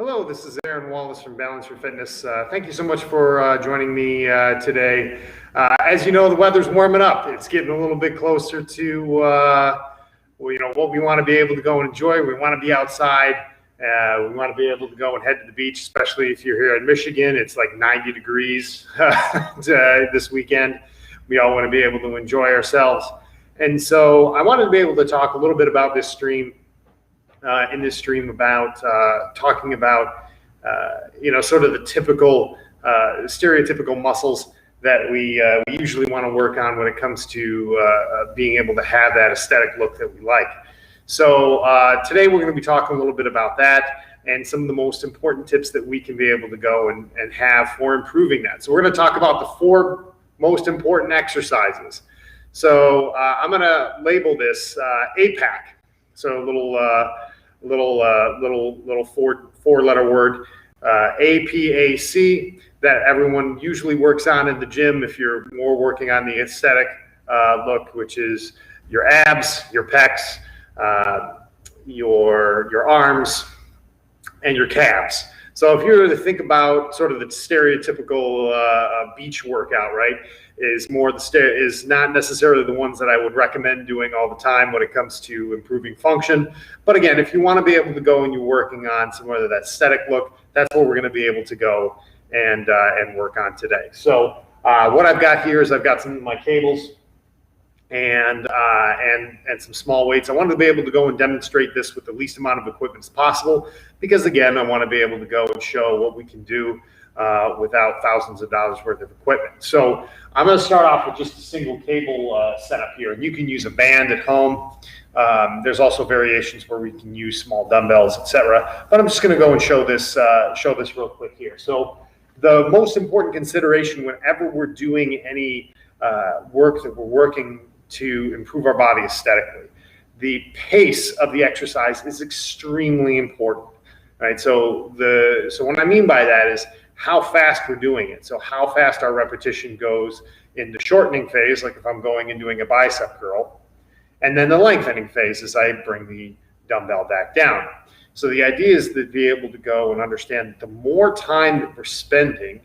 Hello, this is Aaron Wallace from Balance Your Fitness. Thank you so much for joining me today. As you know, the weather's warming up. It's getting a little bit closer to what we want to be able to go and enjoy. We want to be outside. We want to be able to go and head to the beach, especially if you're here in Michigan. It's like 90 degrees this weekend. We all want to be able to enjoy ourselves. And so I wanted to be able to talk a little bit about this stream. In this stream about talking about sort of the typical stereotypical muscles that we usually want to work on when it comes to being able to have that aesthetic look that we like. So today we're going to be talking a little bit about that and some of the most important tips that we can be able to go and have for improving that. So we're going to talk about the 4 most important exercises. So I'm going to label this APAC. So a little 4-letter word, APAC, that everyone usually works on in the gym if you're more working on the aesthetic look, which is your abs, your pecs, your arms, and your calves. So if you were to think about sort of the stereotypical beach workout, right, is not necessarily the ones that I would recommend doing all the time when it comes to improving function. But again, if you want to be able to go and you're working on some of that aesthetic look, that's what we're going to be able to go and work on today. So what I've got here is I've got some of my cables and some small weights. I wanted to be able to go and demonstrate this with the least amount of equipment as possible, because again, I want to be able to go and show what we can do without thousands of dollars worth of equipment. So I'm going to start off with just a single cable setup here, and you can use a band at home. There's also variations where we can use small dumbbells, etc. But I'm just going to go and show this real quick here. So the most important consideration whenever we're doing any work that we're working to improve our body aesthetically, the pace of the exercise is extremely important, right? So what I mean by that is how fast we're doing it. So how fast our repetition goes in the shortening phase, like if I'm going and doing a bicep curl, and then the lengthening phase as I bring the dumbbell back down. So the idea is to be able to go and understand that the more time that we're spending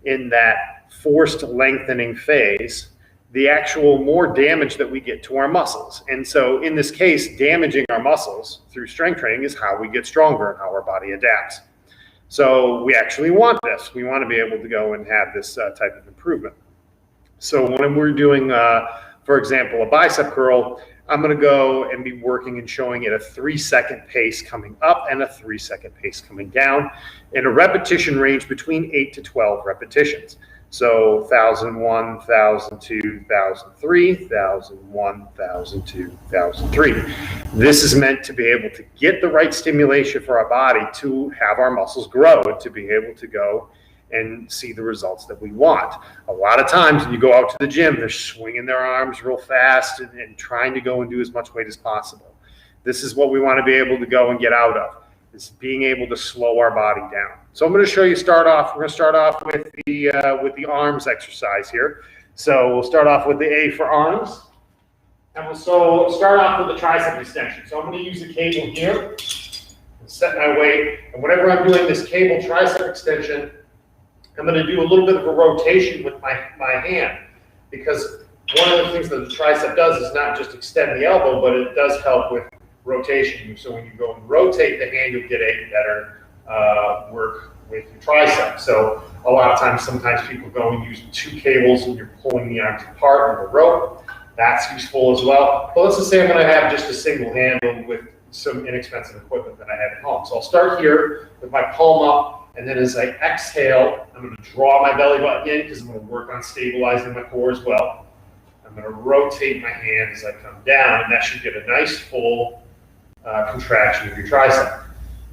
in that forced lengthening phase, the actual more damage that we get to our muscles. And so in this case, damaging our muscles through strength training is how we get stronger and how our body adapts. So we actually want this. We want to be able to go and have this type of improvement. So when we're doing, for example, a bicep curl, I'm going to go and be working and showing it a 3-second pace coming up and a 3-second pace coming down in a repetition range between 8 to 12 repetitions. So 1,001, 1,002, 1,003, 1,001, 1,002, 1,003. This is meant to be able to get the right stimulation for our body to have our muscles grow and to be able to go and see the results that we want. A lot of times when you go out to the gym, they're swinging their arms real fast and trying to go and do as much weight as possible. This is what we want to be able to go and get out of, is being able to slow our body down. So I'm going to show you we're going to start off with the arms exercise here. So we'll start off with the A for arms. And we'll start off with the tricep extension. So I'm going to use the cable here and set my weight. And whenever I'm doing this cable tricep extension, I'm going to do a little bit of a rotation with my hand, because one of the things that the tricep does is not just extend the elbow, but it does help with rotation. So when you go and rotate the hand, you'll get a better work with your tricep. So a lot of times, sometimes people go and use 2 cables and you're pulling the arms apart with a rope. That's useful as well. But let's just say I'm going to have just a single handle with some inexpensive equipment that I have at home. So I'll start here with my palm up, and then as I exhale, I'm going to draw my belly button in because I'm going to work on stabilizing my core as well. I'm going to rotate my hand as I come down, and that should get a nice full contraction of your tricep.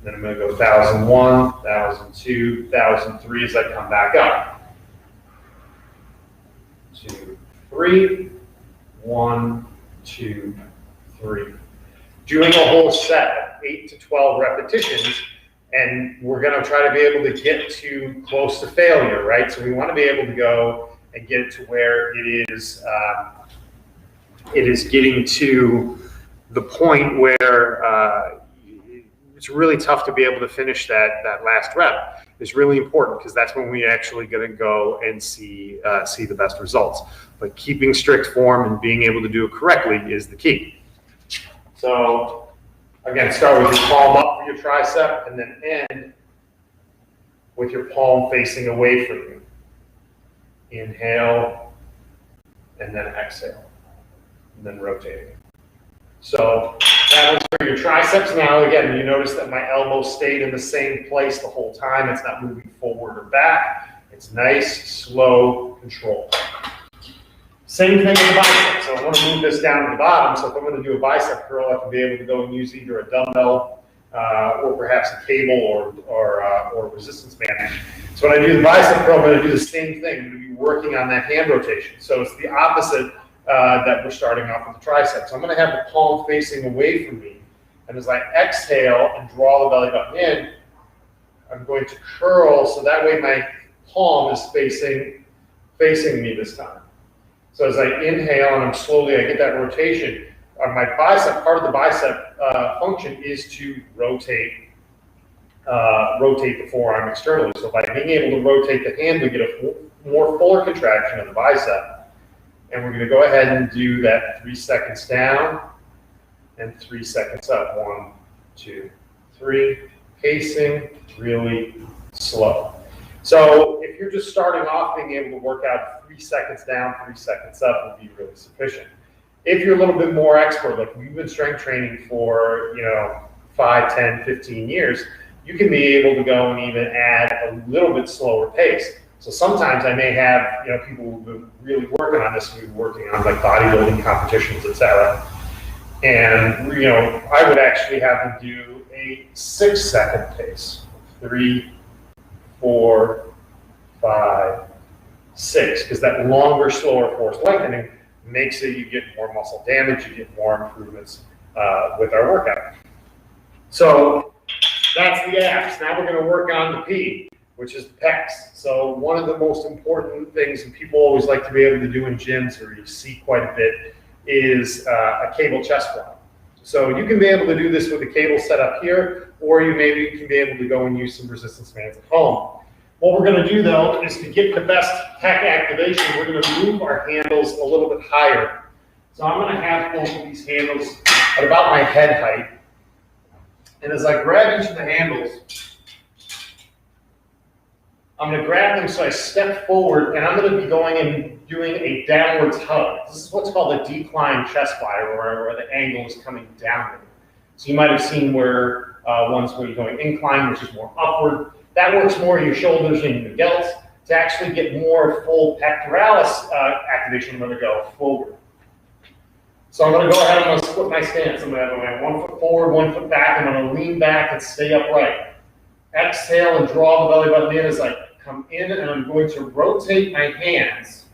Then I'm going to go 1,001, 1,002, 1,003 as I come back up. 2, 3, 1, 2, 3. Doing a whole set of 8 to 12 repetitions, and we're going to try to be able to get to close to failure, right? So we want to be able to go and get it to where it is getting to the point where it's really tough to be able to finish that last rep. Is really important because that's when we actually going to go and see the best results. But keeping strict form and being able to do it correctly is the key. So again, start with your palm up for your tricep and then end with your palm facing away from you. Inhale and then exhale and then rotating. So that was for your triceps. Now again, you notice that my elbow stayed in the same place the whole time. It's not moving forward or back. It's nice, slow control. Same thing with the bicep. So I want to move this down to the bottom. So if I'm going to do a bicep curl, I can be able to go and use either a dumbbell or perhaps a cable or a resistance band. So when I do the bicep curl, I'm going to do the same thing. I'm going to be working on that hand rotation. So it's the opposite that we're starting off with the triceps. So I'm going to have the palm facing away from me. And as I exhale and draw the belly button in, I'm going to curl so that way my palm is facing me this time. So as I inhale and I get that rotation. My bicep, part of the bicep function is to rotate the forearm externally. So by being able to rotate the hand, we get a more fuller contraction of the bicep. And we're going to go ahead and do that 3 seconds down and 3 seconds up. 1, 2, 3. Pacing really slow. So if you're just starting off, being able to work out 3 seconds down, 3 seconds up would be really sufficient. If you're a little bit more expert, like we've been strength training for 5, 10, 15 years, you can be able to go and even add a little bit slower pace. So sometimes I may have people who've been really working on this, who've been working on like bodybuilding competitions, etc. And I would actually have them do a 6-second pace. 3, 4, 5, 6, because that longer, slower force lengthening makes it you get more muscle damage, you get more improvements with our workout. So that's the abs. Now we're going to work on the P, which is pecs. So one of the most important things that people always like to be able to do in gyms, or you see quite a bit, is a cable chest fly. So you can be able to do this with a cable set up here, or you can be able to go and use some resistance bands at home. What we're going to do though is to get the best pec activation, we're going to move our handles a little bit higher. So I'm going to have both of these handles at about my head height. And as I grab each of the handles, I'm going to grab them so I step forward, and I'm going to be going and doing a downwards hug. This is what's called a decline chest fly, where the angle is coming downward. So you might have seen ones where you're going incline, which is more upward. That works more in your shoulders and your delts. To actually get more full pectoralis activation, I'm going to go forward. So I'm going to go ahead and I'm going to split my stance. I'm going to have 1 foot forward, 1 foot back. I'm going to lean back and stay upright. Exhale and draw the belly button in as I come in, and I'm going to rotate my hands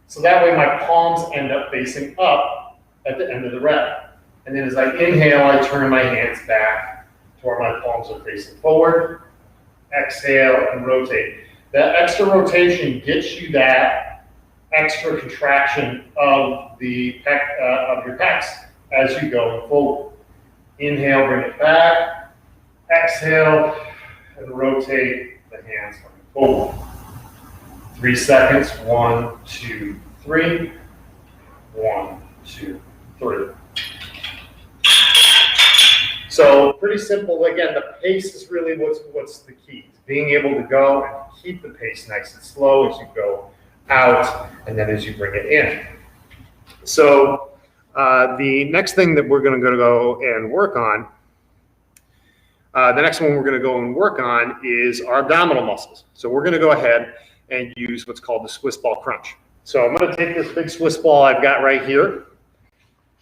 so that way my palms end up facing up at the end of the rep. And then as I inhale, I turn my hands back to where my palms are facing forward. Exhale and rotate. That extra rotation gets you that extra contraction of the of your pecs as you go forward. Inhale, bring it back. Exhale and rotate the hands coming forward. 3 seconds. 1, 2, 3. 1, 2, 3. So pretty simple. Again, the pace is really what's the key. Being able to go and keep the pace nice and slow as you go out and then as you bring it in. So the next thing that we're going to go and work on, the next one we're going to go and work on is our abdominal muscles. So we're going to go ahead and use what's called the Swiss ball crunch. So I'm going to take this big Swiss ball I've got right here,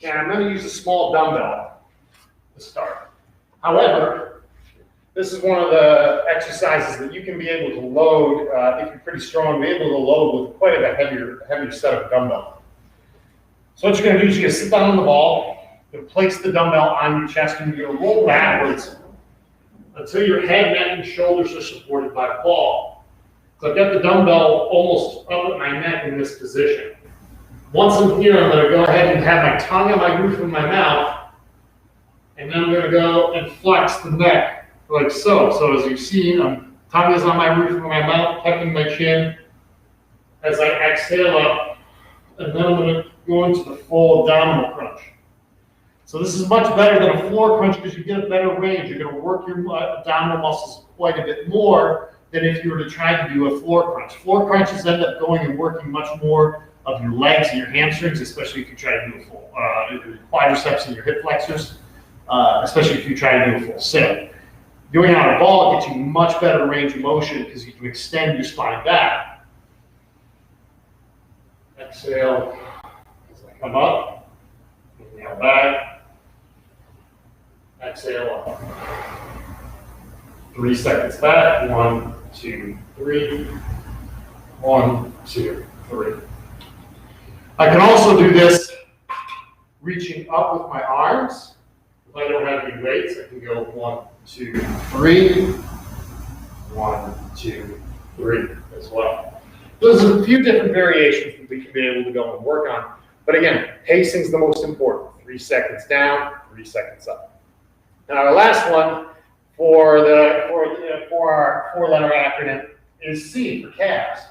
and I'm going to use a small dumbbell to start. However, this is one of the exercises that you can be able to load, if you're pretty strong, be able to load with quite a heavier set of dumbbell. So what you're going to do is you're going to sit down on the ball, you're going to place the dumbbell on your chest, and you're going to roll backwards until your head, neck, and shoulders are supported by the ball. So I've got the dumbbell almost up at my neck in this position. Once I'm here, I'm going to go ahead and have my tongue on my roof of my mouth, And then I'm going to go and flex the neck like so. So as you've seen, I'm tongue is on my roof of my mouth, tucking my chin as I exhale up. And then I'm going to go into the full abdominal crunch. So this is much better than a floor crunch because you get a better range. You're going to work your abdominal muscles quite a bit more than if you were to try to do a floor crunch. Floor crunches end up going and working much more of your legs and your hamstrings, especially if you try to do a full quadriceps and your hip flexors, especially if you try to do a full sit. Doing on a ball gets you much better range of motion because you can extend your spine back. Exhale as I come up, inhale back, exhale up. 3 seconds back, 1, 2, 3, 1, 2, 3. I can also do this reaching up with my arms. If I don't have any weights, I can go 1, 2, 3, 1, 2, 3 as well. There's a few different variations that we can be able to go and work on. But again, pacing is the most important. 3 seconds down, 3 seconds up. Now our last one for our 4-letter acronym is C for calves.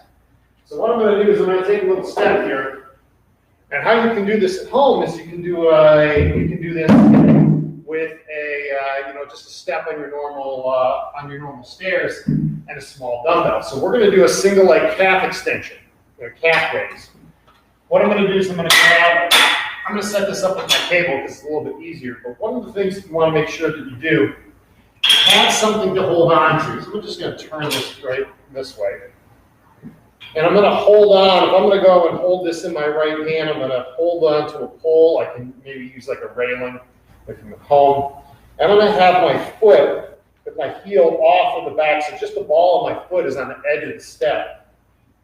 So what I'm going to do is I'm going to take a little step here. And how you can do this at home is you can do this with just a step on your normal stairs and a small dumbbell. So we're going to do a single leg calf extension, calf raise. What I'm going to do is I'm going to set this up with my table because it's a little bit easier. But one of the things you want to make sure that you do, have something to hold on to. So we're just going to turn this right this way. And I'm going to hold on. If I'm going to go and hold this in my right hand, I'm going to hold on to a pole. I can maybe use like a railing if I'm at home. And I'm going to have my foot with my heel off of the back, so just the ball of my foot is on the edge of the step.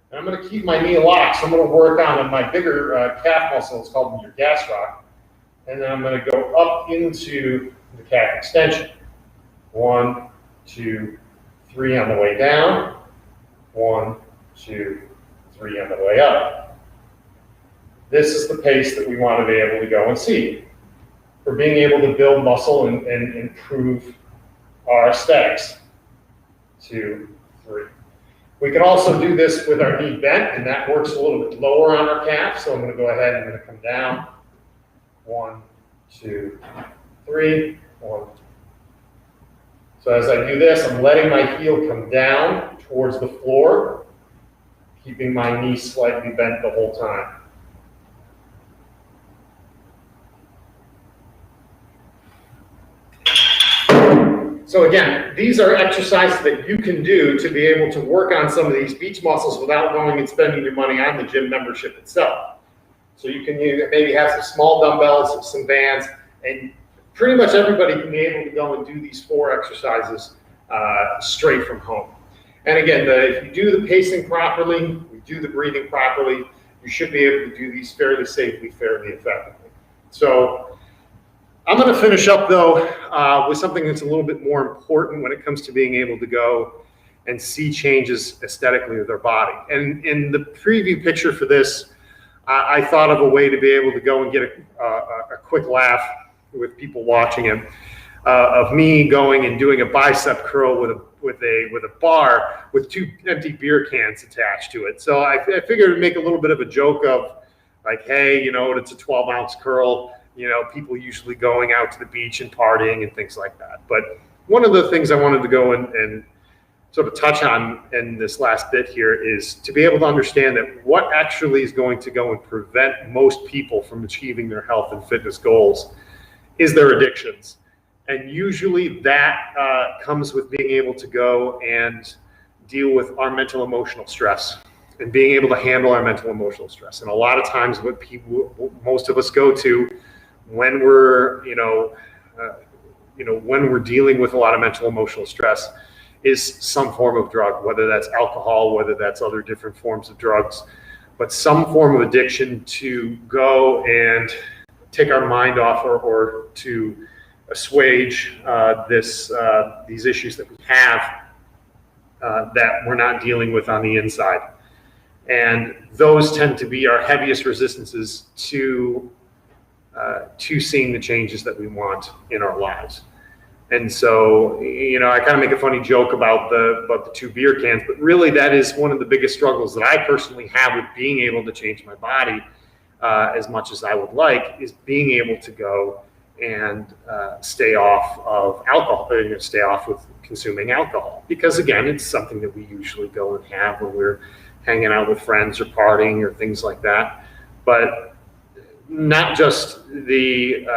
And I'm going to keep my knee locked, so I'm going to work on my bigger calf muscle. It's called your gastroc. And then I'm going to go up into the calf extension. 1, 2, 3 on the way down. 1, 2, 3 on the way up. This is the pace that we want to be able to go and see for being able to build muscle and improve our aesthetics. 2, 3. We can also do this with our knee bent, and that works a little bit lower on our calf. So I'm going to go ahead and I'm going to come down. 1, 2, 3, 1. So as I do this, I'm letting my heel come down towards the floor, keeping my knee slightly bent the whole time. So again, these are exercises that you can do to be able to work on some of these beach muscles without going and spending your money on the gym membership itself. So you can maybe have some small dumbbells, some bands, and pretty much everybody can be able to go and do these 4 exercises straight from home. And again, if you do the pacing properly, you do the breathing properly, you should be able to do these fairly safely, fairly effectively. So I'm going to finish up though with something that's a little bit more important when it comes to being able to go and see changes aesthetically with our body. And in the preview picture for this, I thought of a way to be able to go and get a quick laugh with people watching it, of me going and doing a bicep curl with a bar with 2 empty beer cans attached to it. So I figured to make a little bit of a joke of like, hey, it's a 12-ounce curl. People usually going out to the beach and partying and things like that. But one of the things I wanted to go and sort of touch on in this last bit here is to be able to understand that what actually is going to go and prevent most people from achieving their health and fitness goals is their addictions. And usually that comes with being able to go and deal with our mental emotional stress and being able to handle our mental emotional stress. And a lot of times what most of us go to when we're, when we're dealing with a lot of mental emotional stress is some form of drug, whether that's alcohol, whether that's other different forms of drugs, but some form of addiction to go and take our mind off or to assuage these issues that we have that we're not dealing with on the inside. And those tend to be our heaviest resistances to to seeing the changes that we want in our lives. And so, I kind of make a funny joke about the 2 beer cans, but really that is one of the biggest struggles that I personally have with being able to change my body as much as I would like, is being able to go and stay off of alcohol, stay off with consuming alcohol. Because again, it's something that we usually go and have when we're hanging out with friends or partying or things like that. But not just the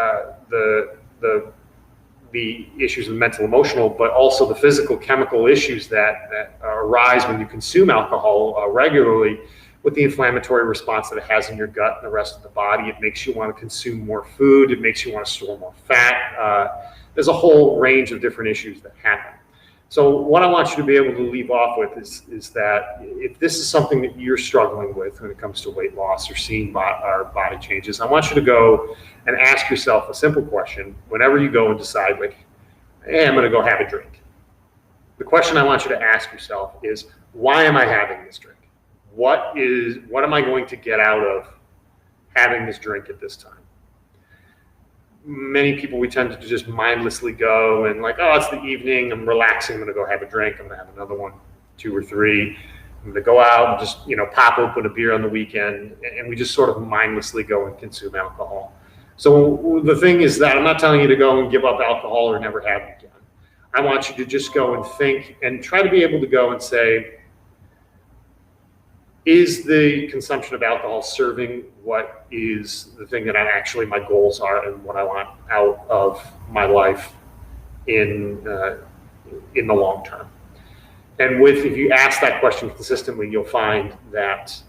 issues of mental, emotional, but also the physical, chemical issues that arise when you consume alcohol regularly, with the inflammatory response that it has in your gut and the rest of the body. It makes you want to consume more food. It makes you want to store more fat. There's a whole range of different issues that happen. So what I want you to be able to leave off with is that if this is something that you're struggling with when it comes to weight loss or seeing our body changes, I want you to go and ask yourself a simple question whenever you go and decide, like, hey, I'm going to go have a drink. The question I want you to ask yourself is, why am I having this drink? What am I going to get out of having this drink at this time? Many people, we tend to just mindlessly go and like, oh, it's the evening, I'm relaxing, I'm going to go have a drink, I'm going to have another one, 2 or 3. I'm going to go out and just, pop open a beer on the weekend, and we just sort of mindlessly go and consume alcohol. So the thing is that I'm not telling you to go and give up alcohol or never have it again. I want you to just go and think and try to be able to go and say, is the consumption of alcohol serving what is the thing that my goals are and what I want out of my life in the long term? And if you ask that question consistently, you'll find that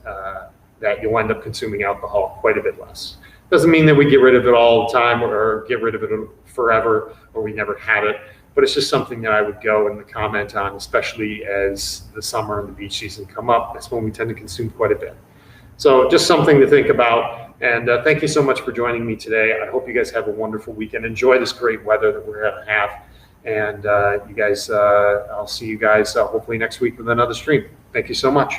you'll end up consuming alcohol quite a bit less. Doesn't mean that we get rid of it all the time or get rid of it forever or we never have it. But it's just something that I would go and comment on, especially as the summer and the beach season come up. That's when we tend to consume quite a bit. So just something to think about. And thank you so much for joining me today. I hope you guys have a wonderful weekend. Enjoy this great weather that we're going to have. And you guys, I'll see you guys hopefully next week with another stream. Thank you so much.